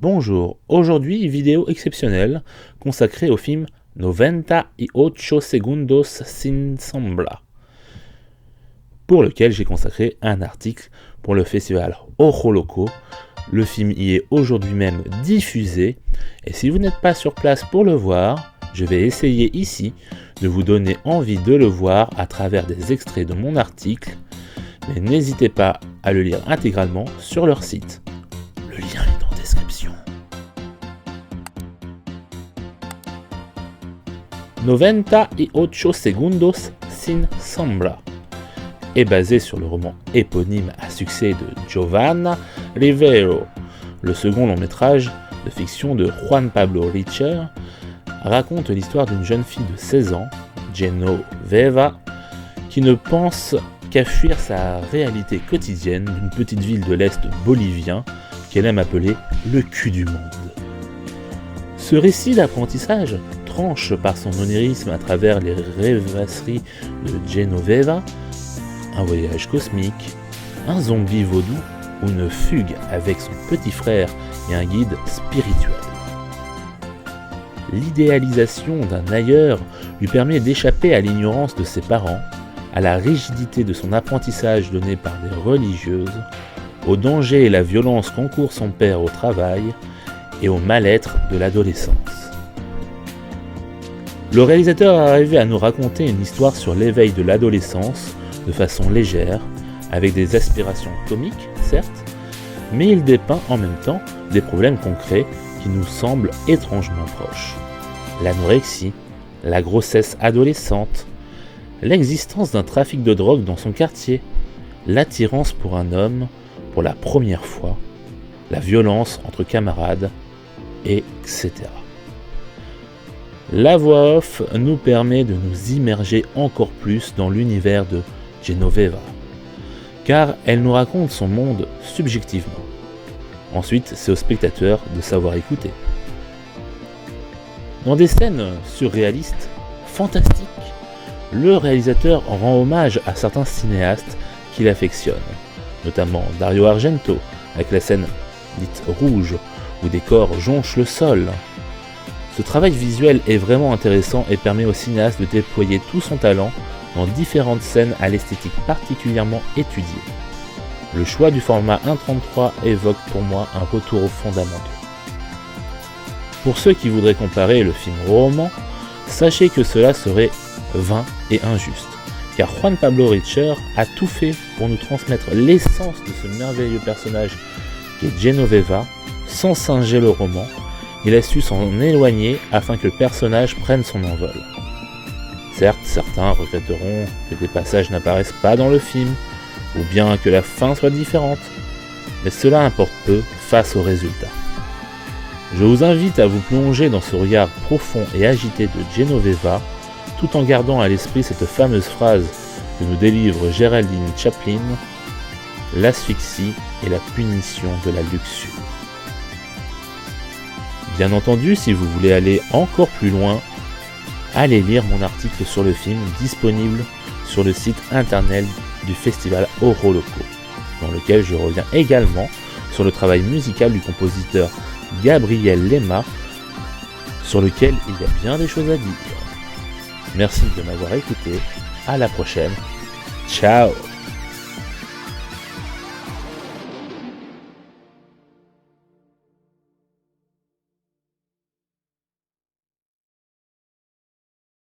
Bonjour, aujourd'hui vidéo exceptionnelle consacrée au film 98 segundos sin sombra, pour lequel j'ai consacré un article pour le festival Ojo Loco. Le film y est aujourd'hui même diffusé, et si vous n'êtes pas sur place pour le voir, je vais essayer ici de vous donner envie de le voir à travers des extraits de mon article, mais n'hésitez pas à le lire intégralement sur leur site. Le lien est en description. 98 segundos sin sombra est basé sur le roman éponyme à succès de Giovanna Rivero. Le second long métrage de fiction de Juan Pablo Richter raconte l'histoire d'une jeune fille de 16 ans, Genoveva, qui ne pense qu'à fuir sa réalité quotidienne d'une petite ville de l'Est bolivien qu'elle aime appeler le cul du monde. Ce récit d'apprentissage tranche par son onirisme à travers les rêvasseries de Genoveva, un voyage cosmique, un zombie vaudou ou une fugue avec son petit frère et un guide spirituel. L'idéalisation d'un ailleurs lui permet d'échapper à l'ignorance de ses parents, à la rigidité de son apprentissage donné par des religieuses, au danger et la violence qu'encourt son père au travail et au mal-être de l'adolescence. Le réalisateur est arrivé à nous raconter une histoire sur l'éveil de l'adolescence de façon légère, avec des aspirations comiques, certes, mais il dépeint en même temps des problèmes concrets qui nous semblent étrangement proches. L'anorexie, la grossesse adolescente, l'existence d'un trafic de drogue dans son quartier, l'attirance pour un homme pour la première fois, la violence entre camarades, etc. La voix off nous permet de nous immerger encore plus dans l'univers de Genoveva, car elle nous raconte son monde subjectivement. Ensuite, c'est au spectateur de savoir écouter. Dans des scènes surréalistes, fantastiques, le réalisateur rend hommage à certains cinéastes qu'il affectionne, notamment Dario Argento, avec la scène dite rouge, où des corps jonchent le sol. Ce travail visuel est vraiment intéressant et permet au cinéaste de déployer tout son talent dans différentes scènes à l'esthétique particulièrement étudiée. Le choix du format 1.33 évoque pour moi un retour aux fondamentaux. Pour ceux qui voudraient comparer le film au roman, sachez que cela serait vain et injuste, car Juan Pablo Richter a tout fait pour nous transmettre l'essence de ce merveilleux personnage qu'est Genoveva, sans singer le roman. Il a su s'en éloigner afin que le personnage prenne son envol. Certes, certains regretteront que des passages n'apparaissent pas dans le film, ou bien que la fin soit différente, mais cela importe peu face au résultat. Je vous invite à vous plonger dans ce regard profond et agité de Genoveva, tout en gardant à l'esprit cette fameuse phrase que nous délivre Géraldine Chaplin: « L'asphyxie est la punition de la luxure ». Bien entendu, si vous voulez aller encore plus loin, allez lire mon article sur le film disponible sur le site internet du festival Ojo Loco, dans lequel je reviens également sur le travail musical du compositeur Gabriel Lema, sur lequel il y a bien des choses à dire. Merci de m'avoir écouté, à la prochaine, ciao.